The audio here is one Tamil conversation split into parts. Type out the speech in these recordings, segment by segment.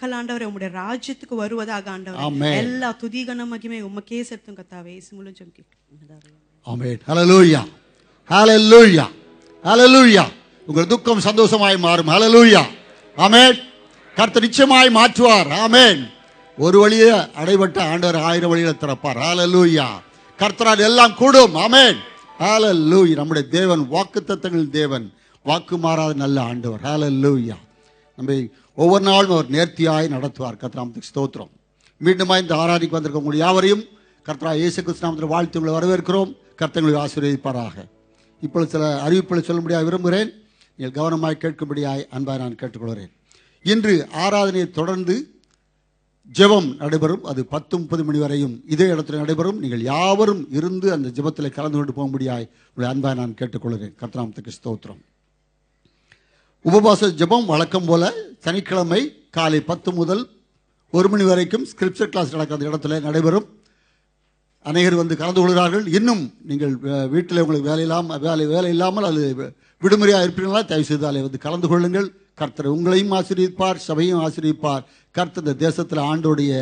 மக்கள் ஆண்டவரே உம்முடைய ராஜ்யத்துக்கு வருவதாக ஆண்டவரே எல்லா துதிகன மகிமை உமக்கே செலுத்தும் கர்த்தாவே. இயேசு மூலம் ஜெபிக்கிறேன். ஆமென். ஹல்லேலூயா, ஹல்லேலூயா, ஹல்லேலூயா. உங்கள் துக்கம் சந்தோஷமாய் மாறும். ஹல்லேலூயா, ஆமென். கர்த்தர் நிச்சயமாய் மாற்றுவார். ஆமென். ஒரு வழியை அடைபட்ட ஆண்டவர் 1000 வழிகளை திறப்பார். ஹல்லேலூயா. கர்த்தரால் எல்லாம் கூடும். ஆமென். ஹல்லேலூயா. நம்முடைய தேவன் வாக்குத்தத்தங்களின் தேவன், வாக்கு மாறாத நல்ல ஆண்டவர். ஹல்லேலூயா. நம்மை ஒவ்வொரு நாளும் அவர் நேர்த்தியாய் நடத்துவார். கர்த்தருக்கு ஸ்தோத்திரம். மீண்டும் இந்த ஆராதிக்கு வந்திருக்க உங்கள் யாவரையும் கர்த்தராகிய இயேசு கிறிஸ்து நாமத்தில் வாழ்த்து உங்களை வரவேற்கிறோம். கர்த்தர்களை ஆசீர்வதிப்பாராக. இப்பொழுது சில அறிவிப்புகளை சொல்லும்படியாக விரும்புகிறேன். நீங்கள் கவனமாய் கேட்கும்படியாய் அன்பாய் நான் கேட்டுக்கொள்கிறேன். இன்று ஆராதனையை தொடர்ந்து ஜெபம் நடைபெறும். அது 10:30 மணி வரையும் இதே இடத்துல நடைபெறும். நீங்கள் யாவரும் இருந்து அந்த ஜெபத்தில் கலந்து கொண்டு போகும்படியாய் உங்களை அன்பாய் நான் கேட்டுக்கொள்கிறேன். கர்த்தருக்கு ஸ்தோத்திரம். உபவாச ஜெபம் வழக்கம் போல சனிக்கிழமை காலை 10 முதல் 1 மணி வரைக்கும் ஸ்கிரிப்சர் கிளாஸ் நடக்கிற இடத்துல நடைபெறும். அநேகர் வந்து கலந்து கொள்கிறார்கள். இன்னும் நீங்கள் வீட்டில் உங்களுக்கு வேலை இல்லாமல் அது விடுமுறையாக இருப்பீங்களா, தயவு செய்து அதில் வந்து கலந்து கொள்ளுங்கள். கர்த்தர் உங்களையும் ஆசீர்வதிப்பார், சபையும் ஆசீர்வதிப்பார். கர்த்தர் இந்த தேசத்தில் ஆண்டோடைய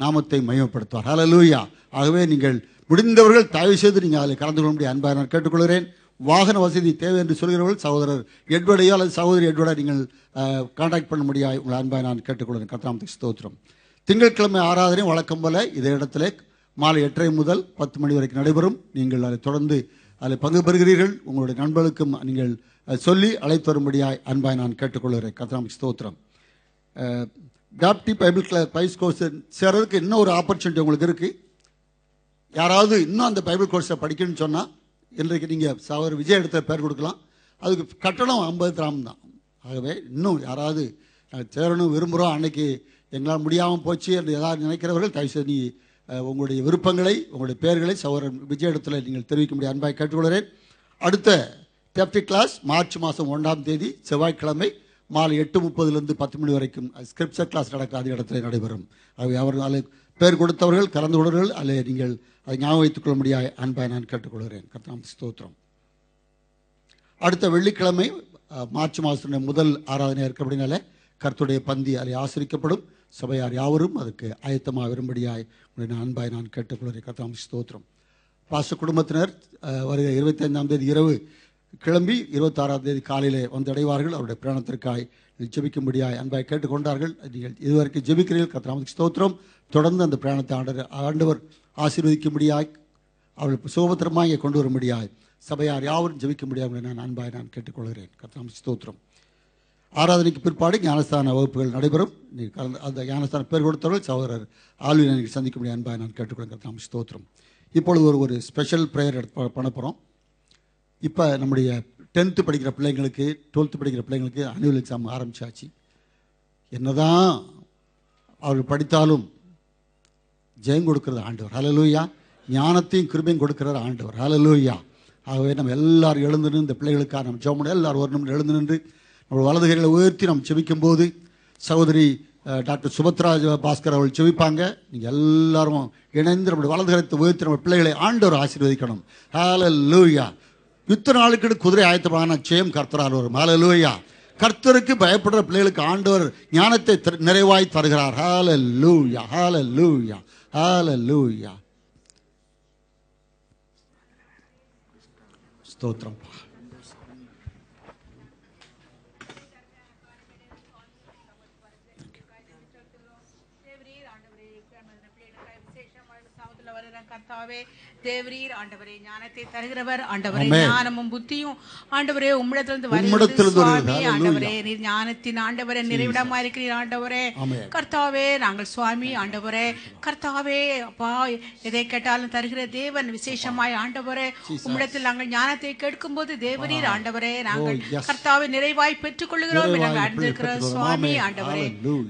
நாமத்தை மையப்படுத்துவார். ஹல்லேலூயா. ஆகவே நீங்கள் முடிந்தவர்கள் தயவு செய்து நீங்கள் அதில் கலந்து கொள்ளும்படி அன்பாக நான் கேட்டுக்கொள்கிறேன். வாகன வசதி தேவை என்று சொல்கிறவர்கள் சகோதரர் எட்வர்டையோ அல்லது சகோதரி எட்வர்டை நீங்கள் கான்டாக்ட் பண்ண முடியாது உங்களை அன்பாக நான் கேட்டுக்கொள்கிறேன். கர்த்தருக்கு ஸ்தோத்திரம். திங்கட்கிழமை ஆராதனை வழக்கம் போல இதே இடத்துல மாலை 8:30 முதல் 10 மணி வரைக்கும் நடைபெறும். நீங்கள் அதை தொடர்ந்து அதில் பங்கு பெறுகிறீர்கள். உங்களுடைய நண்பர்களுக்கும் நீங்கள் சொல்லி அழைத்து வரும்படியாய் அன்பாய் நான் கேட்டுக்கொள்கிறேன். கர்த்தருக்கு ஸ்தோத்திரம். டாப்டி பைபிள் கோர்ஸ் சேர்றதுக்கு இன்னும் ஒரு ஆப்பர்ச்சுனிட்டி உங்களுக்கு இருக்குது. யாராவது இன்னும் அந்த பைபிள் கோர்ஸை படிக்கணும்னு சொன்னால் இன்றைக்கு நீங்கள் சகோதரர் விஜய் இடத்துல பேர் கொடுக்கலாம். அதுக்கு கட்டணம் 50 திராம் தான். ஆகவே இன்னும் யாராவது சேரணும் விரும்புகிறோம், அன்னைக்கு எங்களால் முடியாமல் போச்சு என்று ஏதாவது நினைக்கிறவர்கள் தயவுசெய்து நீ உங்களுடைய விருப்பங்களை உங்களுடைய பெயர்களை சகோதரன் விஜய் இடத்துல நீங்கள் தெரிவிக்க முடிய அன்பாய் கேட்டுக்கொள்கிறேன். அடுத்த டெப்டி கிளாஸ் மார்ச் மாதம் 1ஆம் தேதி செவ்வாய்க்கிழமை மாலை 8:30 10 மணி வரைக்கும் ஸ்கிரிப்சர் கிளாஸ் நடக்காத இடத்துல நடைபெறும். ஆகவே அவர்கள் அதில் பேர் கொடுத்தவர்கள் கலந்து கொள்வர்கள் அதில் நீங்கள் அதை ஞாபகம் வைத்துக் கொள்ள முடியாத அன்பாய் நான் கேட்டுக்கொள்கிறேன். கர்த்தருக்கு ஸ்தோத்திரம். அடுத்த வெள்ளிக்கிழமை மார்ச் மாதத்தின் முதல் ஆராதனை இருக்கிறபடினால கர்த்தருடைய பந்தி அதில் ஆசிரிக்கப்படும். சபையார் யாவரும் அதுக்கு ஆயத்தமாக வரும்படியாய் நான் அன்பாய் நான் கேட்டுக்கொள்கிறேன். கர்த்தருக்கு ஸ்தோத்திரம். பாஸ்டர் குடும்பத்தினர் வருகிற 25ஆம் தேதி இரவு கிளம்பி 26ஆம் தேதி காலையில் வந்து அடைவார்கள். அவருடைய பிரயாணத்திற்காய் ஜெபிக்கும்படியாய் அன்பாய் கேட்டுக்கொண்டார்கள். நீங்கள் இதுவரைக்கும் ஜெபிக்கிறீர்கள். கர்த்தருக்கு ஸ்தோத்திரம். தொடர்ந்து அந்த பிரயாணத்தை ஆண்டவர் ஆசீர்வதிக்கும்படியாய் அவர்கள் சுகபத்திரமாக இங்கே கொண்டு வரும்படியாய் சபையார் யாவரும் ஜெபிக்கும்படியாக நான் அன்பாய் நான் கேட்டுக்கொள்கிறேன். கர்த்தருக்கு ஸ்தோத்திரம். ஆராதனைக்கு பிற்பாடு ஞானஸ்தான வகுப்புகள் நடைபெறும். நீங்கள் அந்த ஞானஸ்தான பேர் கொடுத்தவர்கள் சகோதரர் ஆளுநரை நீங்கள் சந்திக்க முடியாது அன்பாய் நான் கேட்டுக்கொள்கிறேன். கர்த்தருக்கு ஸ்தோத்திரம். இப்பொழுது ஒரு ஸ்பெஷல் ப்ரேயர் பண்ண போகிறோம். இப்போ நம்முடைய 10th படிக்கிற பிள்ளைங்களுக்கு 12th படிக்கிற பிள்ளைங்களுக்கு ஆனுவல் எக்ஸாம் ஆரம்பிச்சாச்சு. என்னதான் அவர்கள் படித்தாலும் ஜெயம் கொடுக்கிறது ஆண்டவர். ஹல்லேலூயா. ஞானத்தையும் கிருபையும் கொடுக்கிறார் ஆண்டவர். ஹல்லேலூயா. ஆகவே நம்ம எல்லாரும் எழுந்து நின்று இந்த பிள்ளைகளுக்காக நம்ம ஜெபம் பண்ண எல்லாரும் ஒரு நிமிடம் எழுந்து நின்று நம்ம வலதுகைகளை உயர்த்தி நம்ம செபிக்கும் போது சகோதரி டாக்டர் சுபத்ரா பாஸ்கர் அவர்கள் செபிப்பாங்க. நீங்கள் எல்லாரும் இணைந்து நம்முடைய வலதுகரத்தை உயர்த்தி நம்ம பிள்ளைகளை ஆண்டவர் ஆசீர்வதிக்கணும். ஹல்லேலூயா. யுத்த நாளுக்கு குதிரை ஆயத்தமான ஜெயம் கர்த்தரால் வரும். ஹல்லேலூயா. கர்த்தருக்கு பயப்படுற பிள்ளைகளுக்கு ஆண்டவர் ஞானத்தை நிறைவாய் தருகிறார். ஹல்லேலூயா, ஹல்லேலூயா, ஹல்லேலூயா. ஸ்தோத்திரம். கர்த்தாவே தேவரீர் ஆண்டவரே ஞானத்தை தருகிறவர் ஆண்டவரே ஞானமும் புத்தியும் ஆண்டவரே உம்மிடத்திலிருந்து வருகிறது சுவாமி. ஆண்டவரே நீர் ஞானத்தின் ஆண்டவரே நிறைவிடமா இருக்கிறீர் ஆண்டவரே. கர்த்தாவே நாங்கள் சுவாமி ஆண்டவரே கர்த்தாவே அப்பா எதை கேட்டாலும் தருகிற தேவன் விசேஷமாய் ஆண்டவரே உம்மிடத்தில் நாங்கள் ஞானத்தை கேட்கும் போது தேவரீர் ஆண்டவரே நாங்கள் கர்த்தாவை நிறைவாய் பெற்றுக் கொள்ளுகிறோம். நாங்கள் அடைந்திருக்கிற சுவாமி ஆண்டவரே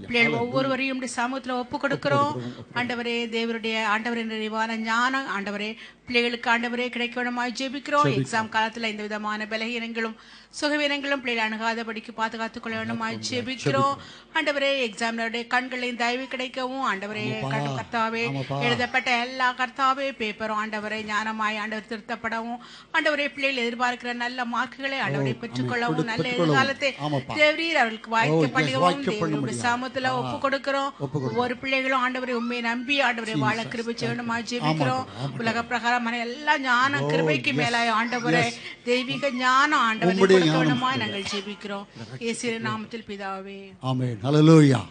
பிள்ளைகள் ஒவ்வொருவரையும் சமூகத்தில் ஒப்பு கொடுக்கிறோம் ஆண்டவரே தேவருடைய ஆண்டவரின் நிறைவான ஞானம் ஆண்டவரே பிள்ளைகளுக்கு ஆண்டவரே கிடைக்கணுமாய் ஜெபிக்கிறோம். எக்ஸாம் காலத்துல இந்த விதமான பலகீனங்களும் சுகவீனங்களும் பிள்ளைகள் அணுகாதபடிக்கு பாதுகாத்துக் கொள்ள வேண்டுமாய் ஜெபிக்கிறோம். ஆண்டவரே எக்ஸாம்லருடைய கண்களின் தயவு கிடைக்கவும் ஆண்டவரே கர்த்தாவே எழுதப்பட்ட எல்லா கர்த்தாவே பேப்பரும் ஆண்டவரை ஞானமாய் ஆண்டவர் திருத்தப்படவும் ஆண்டவரே பிள்ளைகள் எதிர்பார்க்கிற நல்ல மார்க்குகளை ஆண்டவரை பெற்றுக்கொள்ளவும் நல்ல எதிர்காலத்தை தேவரீர் அவர்களுக்கு வாய்க்க பண்ணுகவும் தேவனுடைய சாமத்துல ஒப்பு கொடுக்கிறோம். ஒவ்வொரு பிள்ளைகளும் ஆண்டவரை உண்மையை நம்பி ஆண்டவரை வாழ கிருபை செய்யணுமாய் ஜெபிக்கிறோம். உலக பிரகாரமான எல்லா ஞான கிருபைக்கு மேலாய் ஆண்டவரை தெய்வீக ஞானம் ஆண்டவரை கொடுக்கணுமாய் நாங்கள் ஜெபிக்கிறோம் இயேசுவின் நாமத்தில் பிதாவே. ஆமென். ஹல்லேலூயா.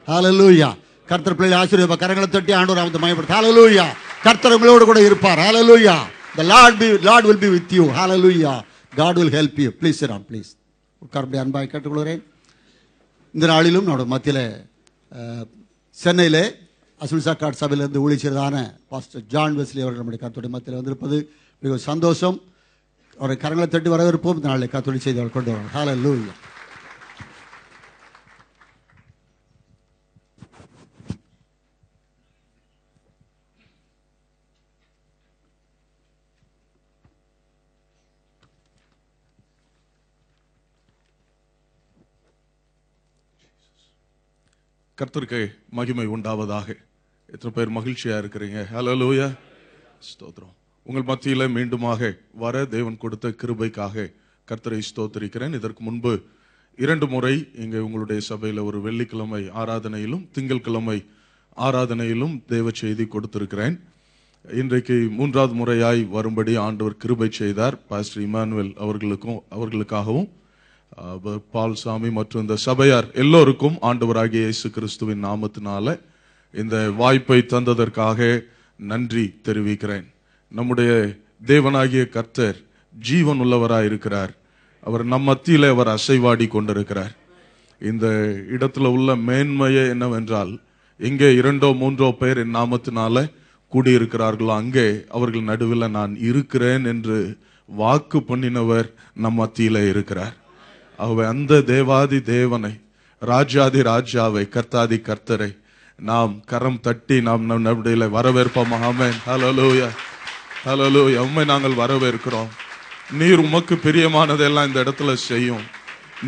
ஹல்லேலூயா. கர்த்தர் பிள்ளைகளை ஆசீர்வதிப்பார். கரங்களை தட்டி ஆண்டவர் நாமத்தை மகிமைப்படுத்து. ஹல்லேலூயா. கர்த்தர் உங்களோடு கூட இருப்பார். ஹல்லேலூயா. The Lord will be with you. Hallelujah. God will help you. Please sit down, please. உட்கார்ந்து அன்பாய் கேட்டுக்கொள்கிறேன். இந்த நாளிலும் நம்முடைய மத்தியில் சென்னையிலே அசுல்சா காட் சபையிலிருந்து ஊழியரான பாஸ்டர் ஜான் வெஸ்லி அவர்கள் நம்முடைய கர்த்தருடைய மத்தியில் வந்திருப்பது மிகவும் சந்தோஷம். அவரை கரங்களை தட்டி வரவேற்போம். இந்த நாளில் கர்த்தருடைய செய்தி அவர் கொண்டு வரோம். ஹல்லேலூயா. கர்த்தருக்கு மகிமை உண்டாவதாக. எத்தனை பேர் மகிழ்ச்சியா இருக்கிறீங்க? ஹல்லேலூயா. ஸ்தோத்திரம். உங்கள் மத்தியில மீண்டுமாக வர தேவன் கொடுத்த கிருபைக்காக கர்த்தரை ஸ்தோத்திரிக்கிறேன். இதற்கு முன்பு 2 முறை இங்கே உங்களுடைய சபையில ஒரு வெள்ளிக்கிழமை ஆராதனையிலும் திங்கட்கிழமை ஆராதனையிலும் தேவ செய்தி கொடுத்திருக்கிறேன். இன்றைக்கு 3வது முறையாய் வரும்படி ஆண்டவர் கிருபை செய்தார். பாஸ்டர் இமானுவேல் அவர்களுக்காகவும் பால்சாமி மற்றும் இந்த சபையார் எல்லோருக்கும் ஆண்டவராகிய இயேசு கிறிஸ்துவின் நாமத்தினால இந்த வாய்ப்பை தந்ததற்காக நன்றி தெரிவிக்கிறேன். நம்முடைய தேவனாகிய கர்த்தர் ஜீவன் உள்ளவராய் இருக்கிறார். அவர் நம் மத்தியிலே அவர் அசைவாடி கொண்டிருக்கிறார். இந்த இடத்துல உள்ள மேன்மையே என்னவென்றால், எங்கே 2 3 பேர் என் நாமத்தினால கூடியிருக்கிறார்களோ அங்கே அவர்கள் நடுவில் நான் இருக்கிறேன் என்று வாக்கு பண்ணினவர் நம் மத்தியிலே இருக்கிறார். ஆகவே அந்த தேவாதி தேவனை, ராஜாதி ராஜாவை, கர்த்தாதி கர்த்தரை நாம் கரம் தட்டி நாம் நம்முடைய வரவேற்போம். ஆமென். ஹல்லேலூயா. ஹல்லேலூயா. உம்மை நாங்கள் வரவேற்கிறோம். நீர் உமக்கு பிரியமானதெல்லாம் இந்த இடத்துல செய்யும்.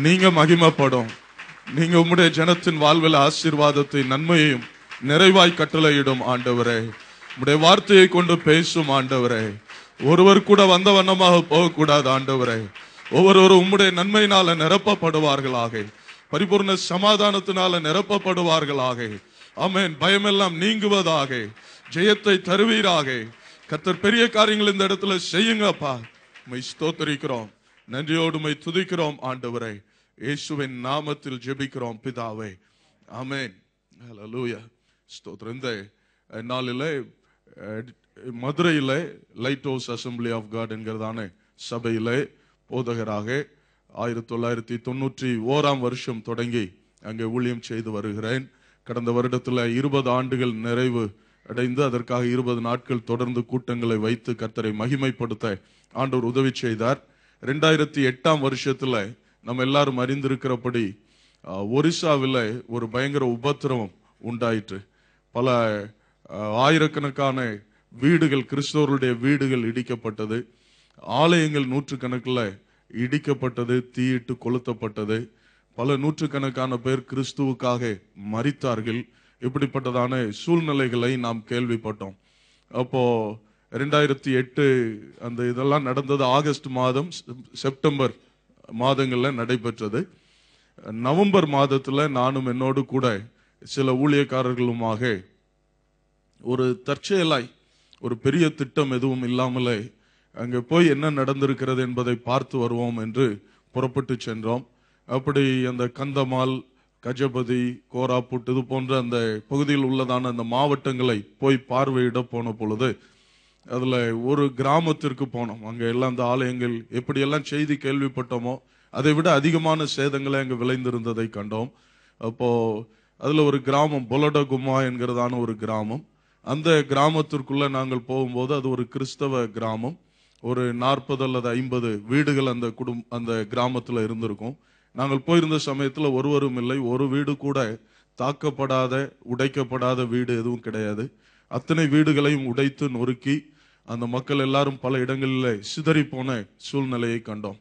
நீங்க மகிமைப்படும். நீங்க உம்முடைய ஜனத்தின் வாழ்வில் ஆசீர்வாதத்தை நன்மையையும் நிறைவாய் கட்டளையிடும் ஆண்டவரே. உம்முடைய வார்த்தையை கொண்டு பேசும் ஆண்டவரே. ஒருவர் கூட வந்த வண்ணமாக போகக்கூடாது ஆண்டவரே. ஒவ்வொருவரும் உம்முடைய நன்மையினால நிரப்பப்படுவார்களாக. பரிபூர்ண சமாதானத்தினால நிரப்பப்படுவார்களாக. ஆமென். பயமெல்லாம் நீங்குவதாக. ஜெயத்தை தருவீராக. கர்த்தர் பெரிய காரியங்கள் இந்த இடத்துல செய்யுங்கப்பா. உம்மை ஸ்தோத்திரிக்கிறோம். நன்றியோடு உம்மை துதிக்கிறோம் ஆண்டவரே. இயேசுவின் நாமத்தில் ஜெபிக்கிறோம் பிதாவே. ஆமென். ஹல்லேலூயா. ஸ்தோத்திரம். இந்த நாளிலே மதுரையிலே lighthouse assembly of God என்கிறதான சபையிலே போதகராக 1991 வருஷம் தொடங்கி அங்கே ஊழியம் செய்து வருகிறேன். கடந்த வருடத்தில் 20 ஆண்டுகள் நிறைவு அடைந்து அதற்காக 20 நாட்கள் தொடர்ந்து கூட்டங்களை வைத்து கர்த்தரை மகிமைப்படுத்த ஆண்டவர் உதவி செய்தார். 2008 வருஷத்துல நம்ம எல்லாரும் அறிந்திருக்கிறபடி ஒரிசாவில் ஒரு பயங்கர உபத்திரவம் உண்டாயிற்று. பல ஆயிரக்கணக்கான வீடுகள், கிறிஸ்தவர்களுடைய வீடுகள் இடிக்கப்பட்டது. ஆலயங்கள் நூற்றுக்கணக்கில் இடிக்கப்பட்டது, தீயிட்டு கொளுத்தப்பட்டது. பல நூற்றுக்கணக்கான பேர் கிறிஸ்துவுக்காக மரித்தார்கள். இப்படிப்பட்டதான சூழ்நிலைகளை நாம் கேள்விப்பட்டோம். அப்போ 2008 அந்த இதெல்லாம் நடந்தது ஆகஸ்ட் மாதம், செப்டம்பர் மாதங்கள்ல நடைபெற்றது. நவம்பர் மாதத்துல நானும் என்னோடு கூட சில ஊழியக்காரர்களுமாக ஒரு தற்செயலாய் ஒரு பெரிய திட்டம் எதுவும் இல்லாமலே அங்கே போய் என்ன நடந்திருக்கிறது என்பதை பார்த்து வருவோம் என்று புறப்பட்டு சென்றோம். அப்படி அந்த கந்தமால், கஜபதி, கோராப்புட் இது போன்ற அந்த பகுதியில் உள்ளதான அந்த மாவட்டங்களை போய் பார்வையிட போன பொழுது அதுல ஒரு கிராமத்திற்கு போனோம். அங்க எல்லாம் அந்த ஆலயங்கள் எப்படியெல்லாம் செய்தி கேள்விப்பட்டோமோ அதை விட அதிகமான சேதங்களை அங்கு விளைந்திருந்ததை கண்டோம். அப்போ அதுல ஒரு கிராமம் பொலடகுமா என்கிறதான ஒரு கிராமம். அந்த கிராமத்திற்குள்ள நாங்கள் போகும்போது அது ஒரு கிறிஸ்தவ கிராமம். ஒரு 40 அல்லது 50 வீடுகள் அந்த கிராமத்துல இருந்திருக்கும். நாங்கள் போயிருந்த சமயத்துல ஒருவரும் இல்லை, ஒரு வீடு கூட தாக்கப்படாத உடைக்கப்படாத வீடு எதுவும் கிடையாது. அத்தனை வீடுகளையும் உடைத்து நொறுக்கி அந்த மக்கள் எல்லாரும் பல இடங்களில் சிதறி போன சூழ்நிலையை கண்டோம்.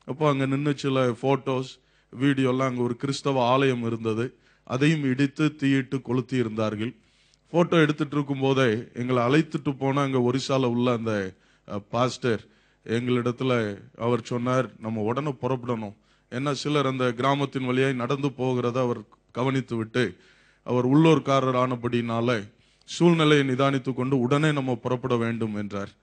அப்போ அங்கே நின்று சில ஃபோட்டோஸ் வீடியோலாம், அங்கே ஒரு கிறிஸ்தவ ஆலயம் இருந்தது, அதையும் இடித்து தீயிட்டு கொளுத்தி இருந்தார்கள். ஃபோட்டோ எடுத்துட்டு இருக்கும் போதே எங்களை அழைத்துட்டு போன அங்கே ஒரிசால உள்ள அந்த பாஸ்டர் எங்களிடத்துல அவர் சொன்னார், நம்ம உடனே புறப்படணும். ஏன்னா சிலர் அந்த கிராமத்தின் வழியாய் நடந்து போகிறத அவர் கவனித்து விட்டு, அவர் உள்ளூர்காரர் ஆனபடினால சூழ்நிலையை நிதானித்து கொண்டு உடனே நம்ம புறப்பட வேண்டும் என்றார்.